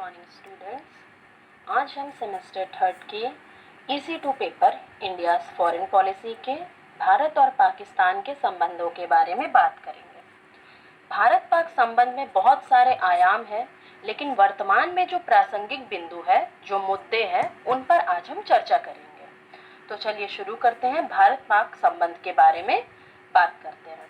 Morning students. आज हम semester third के EC2 paper India's foreign policy के भारत और पाकिस्तान के संबंधों के बारे में बात करेंगे। भारत पाक संबंध में बहुत सारे आयाम हैं, लेकिन वर्तमान में जो प्रासंगिक बिंदु है, जो मुद्दे हैं, उन पर आज हम चर्चा करेंगे। तो चलिए शुरू करते हैं। भारत पाक संबंध के बारे में बात करते हैं।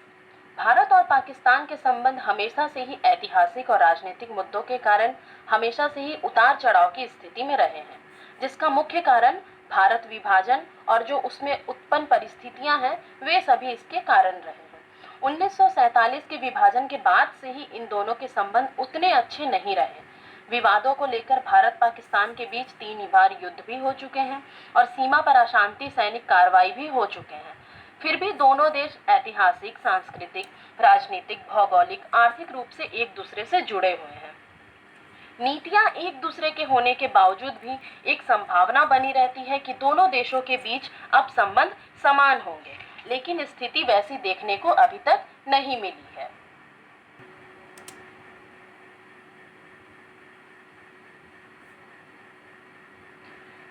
भारत और पाकिस्तान के संबंध हमेशा से ही ऐतिहासिक और राजनीतिक मुद्दों के कारण हमेशा से ही उतार चढ़ाव की स्थिति में रहे हैं, जिसका मुख्य कारण भारत विभाजन और जो उसमें उत्पन्न परिस्थितियां हैं, वे सभी इसके कारण रहे हैं। 1947 के विभाजन के बाद से ही इन दोनों के संबंध उतने अच्छे नहीं रहे। विवादों को लेकर भारत पाकिस्तान के बीच 3 बार युद्ध भी हो चुके हैं और सीमा पर अशांति सैनिक कार्रवाई भी हो चुके हैं। फिर भी दोनों देश ऐतिहासिक, सांस्कृतिक, राजनीतिक, भौगोलिक, आर्थिक रूप से एक दूसरे से जुड़े हुए हैं। नीतियां एक दूसरे के होने के बावजूद भी एक संभावना बनी रहती है कि दोनों देशों के बीच अब संबंध समान होंगे, लेकिन स्थिति वैसी देखने को अभी तक नहीं मिली है।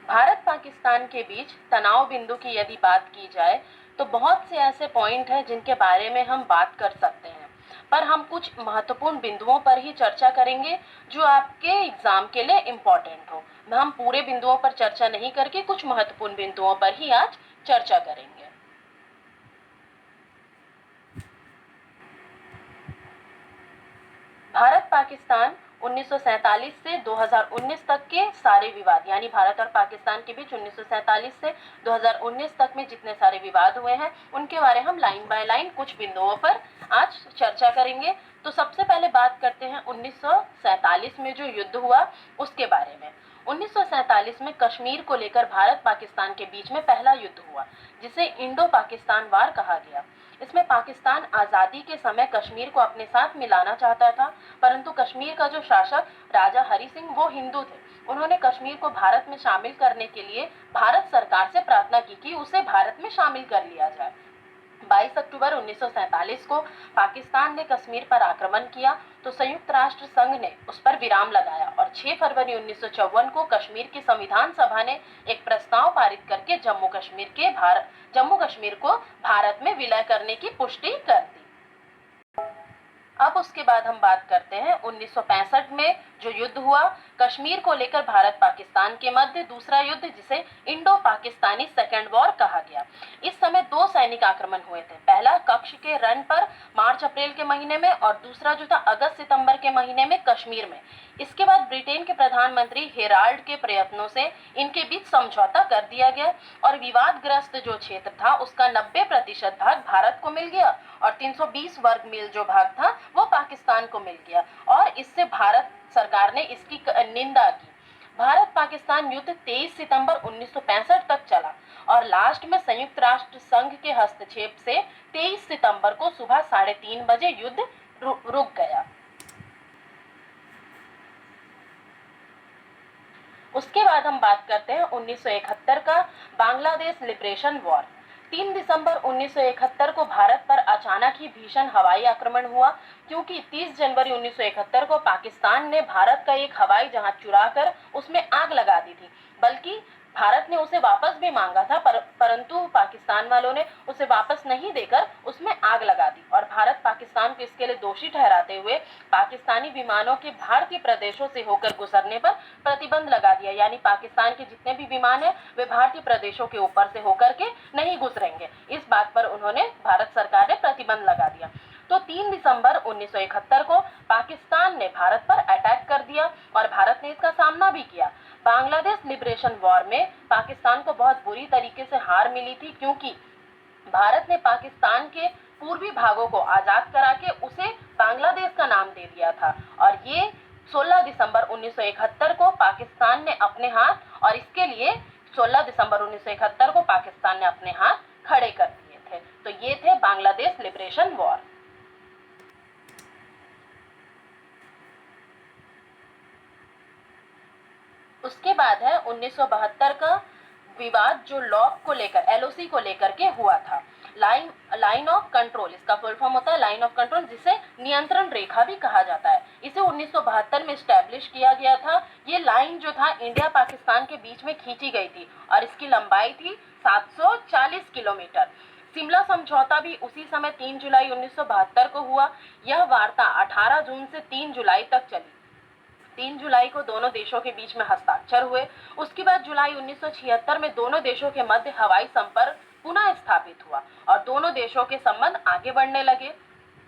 भारत पाकिस्तान के बीच तनाव बिंदु की यदि बात की जाए तो बहुत से ऐसे पॉइंट हैं जिनके बारे में हम बात कर सकते हैं, पर हम कुछ महत्वपूर्ण बिंदुओं पर ही चर्चा करेंगे जो आपके एग्जाम के लिए इम्पोर्टेंट हो। हम पूरे बिंदुओं पर चर्चा नहीं करके कुछ महत्वपूर्ण बिंदुओं पर ही आज चर्चा करेंगे। भारत पाकिस्तान 1947 से 2019 तक के सारे विवाद, यानी भारत और पाकिस्तान के बीच 1947 से 2019 तक में जितने सारे विवाद हुए हैं, उनके बारे हम लाइन बाय लाइन कुछ बिंदुओं पर आज चर्चा करेंगे। तो सबसे पहले बात करते हैं 1947 में जो युद्ध हुआ उसके बारे में। 1947 में कश्मीर को लेकर भारत पाकिस्तान के बीच में पहला युद्ध हुआ, जिसे इंडो पाकिस्तान वार कहा गया। इसमें पाकिस्तान आजादी के समय कश्मीर को अपने साथ मिलाना चाहता था, परंतु कश्मीर का जो शासक राजा हरि सिंह वो हिंदू थे। उन्होंने कश्मीर को भारत में शामिल करने के लिए भारत सरकार से प्रार्थना की कि उसे भारत में शामिल कर लिया जाए। 22 अक्टूबर 1947 को पाकिस्तान ने कश्मीर पर आक्रमण किया तो संयुक्त राष्ट्र संघ ने उस पर विराम लगाया और 6 फरवरी 1954 को कश्मीर की संविधान सभा ने एक प्रस्ताव पारित करके जम्मू कश्मीर को भारत में विलय करने की पुष्टि कर दी। अब उसके बाद हम बात करते हैं 1965 में जो युद्ध हुआ कश्मीर को लेकर भारत पाकिस्तान के मध्य, दूसरा युद्ध जिसे इंडो पाकिस्तानी सेकेंड वॉर कहा गया। इस समय 2 सैनिक आक्रमण हुए थे, पहला कच्छ के रण पर मार्च अप्रैल के महीने में और दूसरा जो था अगस्त सितंबर के महीने में कश्मीर में। इसके बाद ब्रिटेन के प्रधानमंत्री हेराल्ड के प्रयत्नों से इनके बीच समझौता कर दिया गया और विवादग्रस्त जो क्षेत्र था उसका 90% भाग भारत को मिल गया और 320 वर्ग मील जो भाग था वो पाकिस्तान को मिल गया और इससे भारत सरकार ने इसकी निंदा की। भारत पाकिस्तान युद्ध 23 सितंबर 1965 तक चला और लास्ट में संयुक्त राष्ट्र संघ के हस्तक्षेप से 23 सितंबर को सुबह 3:30 बजे युद्ध रुक गया। उसके बाद हम बात करते हैं 1971 का बांग्लादेश लिबरेशन वॉर। 3 दिसंबर 1971 को भारत पर अचानक ही भीषण हवाई आक्रमण हुआ, क्योंकि 30 जनवरी 1971 को पाकिस्तान ने भारत का एक हवाई जहाज चुराकर उसमें आग लगा दी थी। बल्कि भारत ने उसे वापस भी मांगा था, परंतु पाकिस्तान वालों ने उसे वापस नहीं देकर उसमें आग लगा दी और भारत पाकिस्तान को इसके लिए दोषी ठहराते हुए पाकिस्तानी विमानों के भारतीय प्रदेशों से होकर गुजरने पर प्रतिबंध लगा दिया। यानी पाकिस्तान के जितने भी विमान हैं वे भारतीय प्रदेशों के ऊपर से होकर के नहीं गुजरेंगे, इस बात पर उन्होंने भारत सरकार ने प्रतिबंध लगा दिया। तो 3 दिसंबर 1971 को पाकिस्तान ने भारत पर अटैक कर दिया और भारत ने इसका सामना भी किया। बांग्लादेश लिबरेशन वॉर में पाकिस्तान को बहुत बुरी तरीके से हार मिली थी, क्योंकि भारत ने पाकिस्तान के पूर्वी भागों को आजाद करा के उसे बांग्लादेश का नाम दे दिया था और ये 16 दिसंबर 1971 को पाकिस्तान ने अपने हाथ, और इसके लिए 16 दिसंबर 1971 को पाकिस्तान ने अपने हाथ खड़े कर दिए थे। तो ये थे बांग्लादेश लिबरेशन वॉर। उसके बाद है 1972 का विवाद जो लॉक को लेकर, LOC को लेकर के हुआ था। लाइन ऑफ कंट्रोल, इसका फुल फॉर्म होता है लाइन ऑफ कंट्रोल, जिसे नियंत्रण रेखा भी कहा जाता है। इसे 1972 में स्टैब्लिश किया गया था। ये लाइन जो था इंडिया पाकिस्तान के बीच में खींची गई थी और इसकी लंबाई थी 740 किलोमीटर। शिमला समझौता भी उसी समय 3 जुलाई 1972 को हुआ। यह वार्ता 18 जून से 3 जुलाई तक चली। 3 जुलाई को दोनों देशों के बीच में हस्ताक्षर हुए। उसके बाद जुलाई 1976 में दोनों देशों के मध्य हवाई संपर्क पुनः स्थापित हुआ और दोनों देशों के संबंध आगे बढ़ने लगे।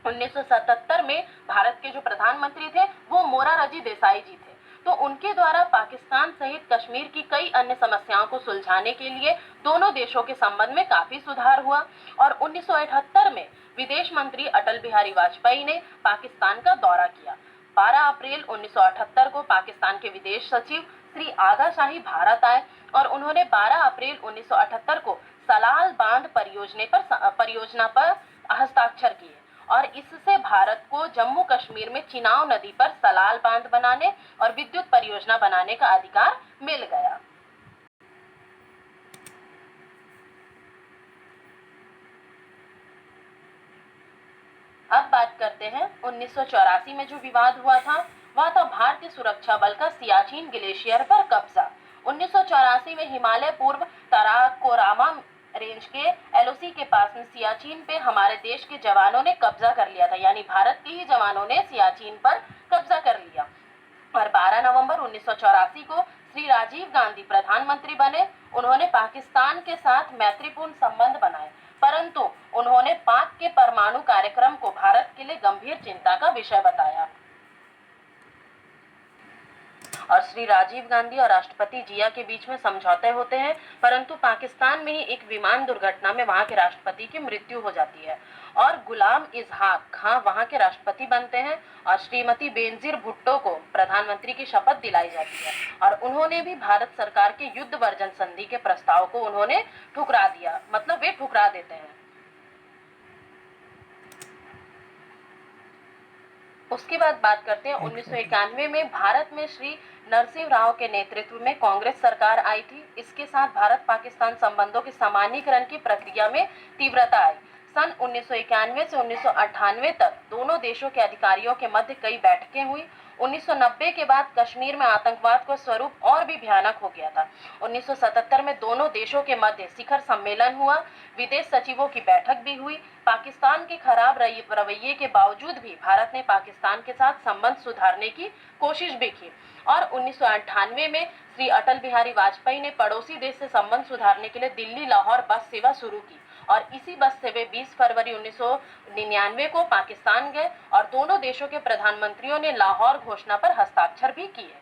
1977 में भारत के जो प्रधानमंत्री थे वो मोरारजी देसाई जी थे, तो उनके द्वारा पाकिस्तान सहित कश्मीर की कई अन्य समस्याओं को सुलझाने के लिए दोनों देशों के संबंध में काफी सुधार हुआ और 1978 में विदेश मंत्री अटल बिहारी वाजपेयी ने पाकिस्तान का दौरा किया। 12 अप्रैल 1978 को पाकिस्तान के विदेश सचिव श्री आगा शाही भारत आए और उन्होंने 12 अप्रैल 1978 को सलाल बांध परियोजना पर हस्ताक्षर किए और इससे भारत को जम्मू कश्मीर में चिनाब नदी पर सलाल बांध बनाने और विद्युत परियोजना बनाने का अधिकार मिल गया। अब बात करते हैं 1984 में जो विवाद हुआ था वह था भारतीय सुरक्षा बल का सियाचिन ग्लेशियर पर कब्जा। 1984 में हिमालय पूर्व तराकोरामा रेंज के एलओसी के पास में सियाचिन पे हमारे देश के जवानों ने कब्जा कर लिया था, यानी भारत के ही जवानों ने सियाचिन पर कब्जा कर लिया और 12 नवंबर 1984 को श्री राजीव गांधी प्रधानमंत्री बने। उन्होंने पाकिस्तान के साथ मैत्रीपूर्ण संबंध बनाए, परंतु उन्होंने पाक के परमाणु कार्यक्रम को भारत के लिए गंभीर चिंता का विषय बताया और श्री राजीव गांधी और राष्ट्रपति जिया के बीच में समझौते होते हैं, परंतु पाकिस्तान में ही एक विमान दुर्घटना में वहां के राष्ट्रपति की मृत्यु हो जाती है और गुलाम इजहाक खां वहां के राष्ट्रपति बनते हैं और श्रीमती बेनजीर भुट्टो को प्रधानमंत्री की शपथ दिलाई जाती है और उन्होंने भी भारत सरकार के युद्ध वर्जन संधि के प्रस्ताव को उन्होंने ठुकरा दिया, मतलब वे ठुकरा देते हैं। उसके बाद बात करते हैं 1991 में भारत में श्री नरसिंह राव के नेतृत्व में कांग्रेस सरकार आई थी। इसके साथ भारत पाकिस्तान संबंधों के सामान्यीकरण की प्रक्रिया में तीव्रता आई। सन 1991 से 1998 तक दोनों देशों के अधिकारियों के मध्य कई बैठकें हुई। 1990 के बाद कश्मीर में आतंकवाद का स्वरूप और भी भयानक हो गया था। 1977 में दोनों देशों के मध्य शिखर सम्मेलन हुआ, विदेश सचिवों की बैठक भी हुई। पाकिस्तान के खराब रवैये के बावजूद भी भारत ने पाकिस्तान के साथ संबंध सुधारने की कोशिश भी की और 1998 में श्री अटल बिहारी वाजपेयी ने पड़ोसी देश से संबंध सुधारने के लिए दिल्ली लाहौर बस सेवा शुरू की और इसी बस से वे 20 फरवरी 1999 को पाकिस्तान गए और दोनों देशों के प्रधानमंत्रियों ने लाहौर घोषणा पर हस्ताक्षर भी किए।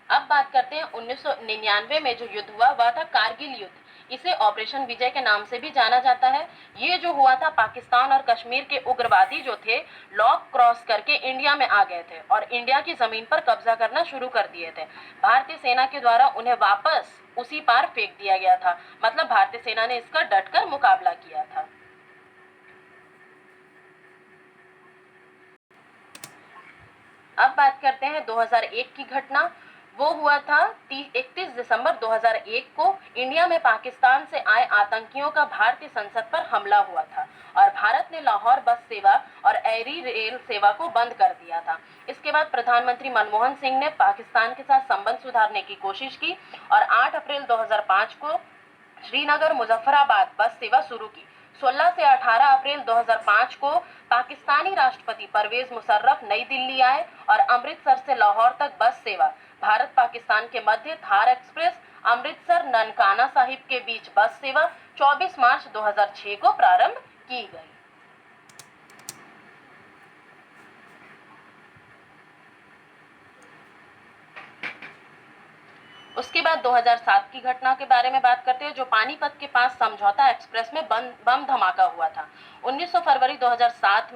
अब बात करते हैं 1999 में जो युद्ध हुआ वह था कारगिल युद्ध। इसे ऑपरेशन विजय के नाम से भी जाना जाता है। ये जो हुआ था, पाकिस्तान और कश्मीर के उग्रवादी जो थे लॉक क्रॉस करके इंडिया में आ गए थे और इंडिया की जमीन पर कब्जा करना शुरू कर दिए थे। भारतीय सेना के द्वारा उन्हें वापस उसी पार फेंक दिया गया था, मतलब भारतीय सेना ने इसका डटकर मुकाबला किया था। अब बात करते हैं 2001 की घटना। वो हुआ था 31 दिसंबर 2001 को इंडिया में पाकिस्तान से आए आतंकियों का भारतीय संसद पर हमला हुआ था और भारत ने लाहौर बस सेवा और एयरी रेल सेवा को बंद कर दिया था। इसके बाद प्रधानमंत्री मनमोहन सिंह ने पाकिस्तान के साथ संबंध सुधारने की कोशिश की और 8 अप्रैल 2005 को श्रीनगर मुजफ्फराबाद बस सेवा शुरू की। 16 से 18 अप्रैल 2005 को पाकिस्तानी राष्ट्रपति परवेज मुशर्रफ नई दिल्ली आए और अमृतसर से लाहौर तक बस सेवा भारत पाकिस्तान के मध्य थार एक्सप्रेस अमृतसर ननकाना साहिब के बीच बस सेवा 24 मार्च 2006 को प्रारंभ की गई। उसके बाद 2007 की घटना के बारे में बात करते हैं, जो पानीपत के पास समझौता एक्सप्रेस में बम धमाका हुआ था। 19 फरवरी 2007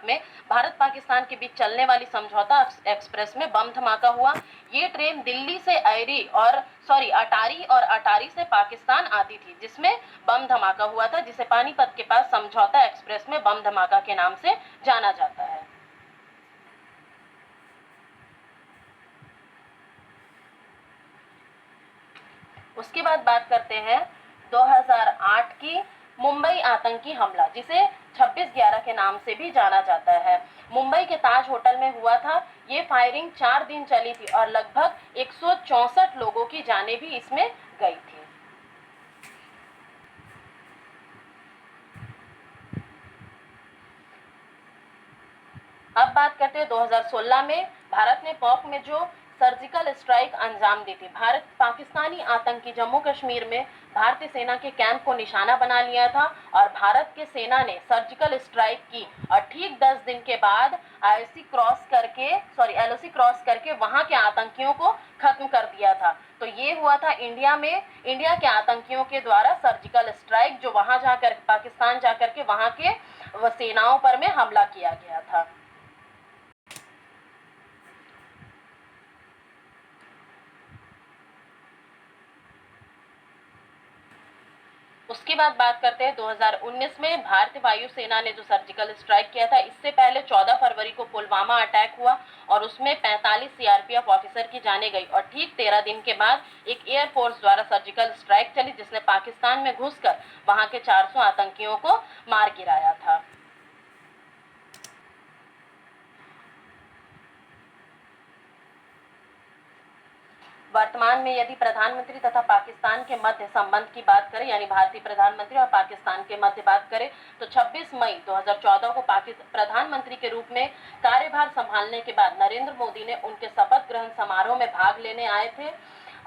में भारत पाकिस्तान के बीच चलने वाली समझौता एक्सप्रेस में बम धमाका हुआ। ये ट्रेन दिल्ली से अटारी और अटारी से पाकिस्तान आती थी, जिसमें बम धमाका हुआ था, जिसे पानीपत के पास समझौता एक्सप्रेस में बम धमाका के नाम से जाना जाता है। उसके बाद बात करते हैं 2008 की मुंबई आतंकी हमला, जिसे 26/11 के नाम से भी जाना जाता है, मुंबई के ताज होटल में हुआ था। ये फायरिंग 4 दिन चली थी और लगभग 164 लोगों की जानें भी इसमें गई थी। अब बात करते हैं 2016 में भारत ने पाक में जो सर्जिकल स्ट्राइक अंजाम दी थी। भारत पाकिस्तानी आतंकी जम्मू कश्मीर में भारतीय सेना के कैंप को निशाना बना लिया था और भारत के सेना ने सर्जिकल स्ट्राइक की और ठीक 10 दिन के बाद एलओसी क्रॉस करके वहां के आतंकियों को खत्म कर दिया था। तो ये हुआ था इंडिया के आतंकियों के द्वारा सर्जिकल स्ट्राइक, जो वहां जाकर पाकिस्तान जाकर के वहां के सेनाओं पर में हमला किया गया था। उसके बाद बात करते हैं 2019 में भारतीय वायुसेना ने जो सर्जिकल स्ट्राइक किया था। इससे पहले 14 फरवरी को पुलवामा अटैक हुआ और उसमें 45 सीआरपीएफ ऑफिसर की जाने गई और ठीक 13 दिन के बाद एक एयरफोर्स द्वारा सर्जिकल स्ट्राइक चली, जिसने पाकिस्तान में घुसकर वहां के 400 आतंकियों को मार गिराया था। वर्तमान में यदि प्रधानमंत्री तथा पाकिस्तान के मध्य संबंध की बात करें, यानी भारतीय प्रधानमंत्री और पाकिस्तान के मध्य बात करें, तो 26 मई 2014 को प्रधानमंत्री के रूप में कार्यभार संभालने के बाद नरेंद्र मोदी ने उनके शपथ ग्रहण समारोह में भाग लेने आए थे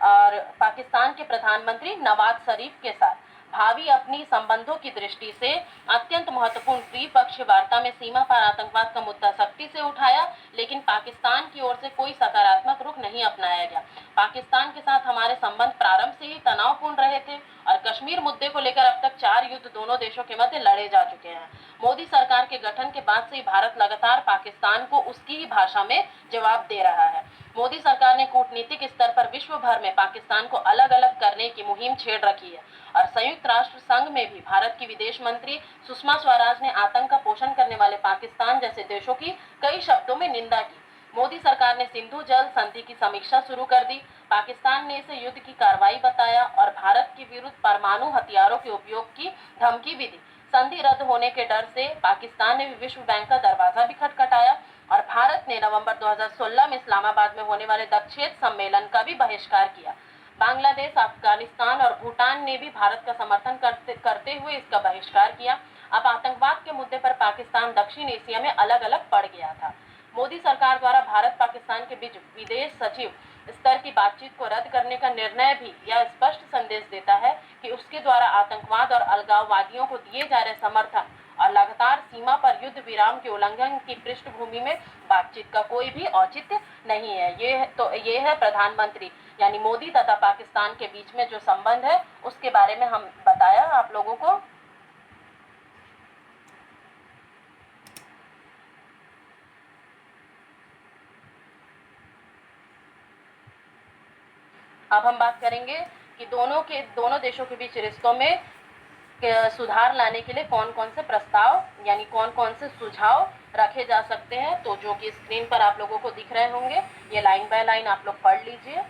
और पाकिस्तान के प्रधानमंत्री नवाज शरीफ के साथ भावी अपनी संबंधों की दृष्टि से अत्यंत महत्वपूर्ण द्विपक्षीय वार्ता में सीमा पार आतंकवाद का मुद्दा सख्ती से उठाया, लेकिन पाकिस्तान की ओर से कोई सकारात्मक रुख नहीं अपनाया गया। पाकिस्तान के साथ हमारे संबंध प्रारंभ से ही तनावपूर्ण रहे थे और कश्मीर मुद्दे को लेकर अब तक 4 युद्ध दोनों देशों के मध्य लड़े जा चुके हैं। मोदी सरकार के गठन के बाद से ही भारत लगातार पाकिस्तान को उसकी ही भाषा में जवाब दे रहा है। मोदी सरकार ने कूटनीतिक स्तर पर विश्व भर में पाकिस्तान को अलग अलग करने की मुहिम छेड़ रखी है और संयुक्त राष्ट्र संघ में भी भारत की विदेश मंत्री सुषमा स्वराज ने आतंक का पोषण करने वाले पाकिस्तान जैसे देशों की कई शब्दों में निंदा की। मोदी सरकार ने सिंधु जल संधि की समीक्षा शुरू कर दी। पाकिस्तान ने इसे युद्ध की कार्रवाई बताया और भारत के विरुद्ध परमाणु हथियारों के उपयोग की धमकी भी दी। संधि रद्द होने के डर से पाकिस्तान ने भी विश्व बैंक का दरवाजा भी खटखटाया और भारत ने नवंबर 2016 में इस्लामाबाद में होने वाले दक्षेण सम्मेलन का भी बहिष्कार किया। बांग्लादेश, अफगानिस्तान और भूटान ने भी भारत का समर्थन करते हुए इसका बहिष्कार किया। अब आतंकवाद के मुद्दे पर पाकिस्तान दक्षिण एशिया में अलग अलग पड़ गया था। मोदी सरकार द्वारा भारत पाकिस्तान के बीच विदेश सचिव स्तर की बातचीत को रद्द करने का निर्णय भी यह स्पष्ट संदेश देता है कि उसके द्वारा आतंकवाद और अलगाववादियों को दिए जा रहे समर्थन और लगातार सीमा पर युद्ध विराम के उल्लंघन की पृष्ठभूमि में बातचीत का कोई भी औचित्य नहीं है। ये है प्रधानमंत्री यानी मोदी तथा पाकिस्तान के बीच में जो संबंध है उसके बारे में हम बताया आप लोगों को। अब हम बात करेंगे कि दोनों देशों के बीच रिश्तों में सुधार लाने के लिए कौन कौन से प्रस्ताव यानी कौन कौन से सुझाव रखे जा सकते हैं। तो जो कि स्क्रीन पर आप लोगों को दिख रहे होंगे, ये लाइन बाय लाइन आप लोग पढ़ लीजिए।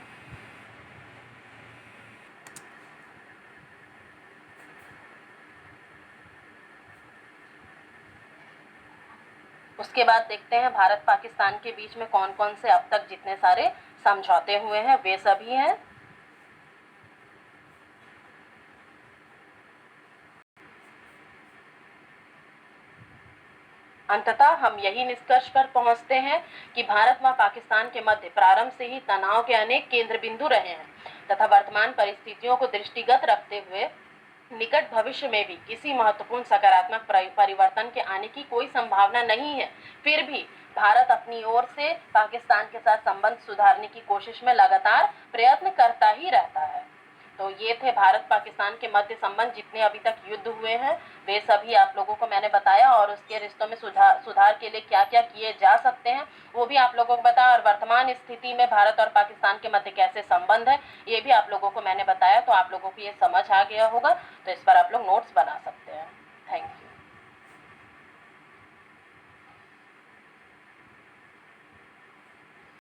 उसके बाद देखते हैं भारत पाकिस्तान के बीच में कौन कौन से अब तक जितने सारे समझौते हुए हैं वे सभी हैं। अंततः हम यही निष्कर्ष पर पहुंचते हैं कि भारत व पाकिस्तान के मध्य प्रारंभ से ही तनाव के अनेक केंद्र बिंदु रहे हैं तथा वर्तमान परिस्थितियों को दृष्टिगत रखते हुए निकट भविष्य में भी किसी महत्वपूर्ण सकारात्मक परिवर्तन के आने की कोई संभावना नहीं है। फिर भी भारत अपनी ओर से पाकिस्तान के साथ संबंध सुधारने की कोशिश में लगातार प्रयत्न करता ही रहता है। तो ये थे भारत पाकिस्तान के मध्य संबंध जितने अभी तक युद्ध हुए हैं वे सभी आप लोगों को मैंने बताया और उसके रिश्तों में सुधार के लिए क्या क्या किए जा सकते हैं वो भी आप लोगों को बताया और वर्तमान स्थिति में भारत और पाकिस्तान के मध्य कैसे संबंध है ये भी आप लोगों को मैंने बताया। तो आप लोगों को ये समझ आ गया होगा, तो इस पर आप लोग नोट्स बना सकते हैं। Thank you.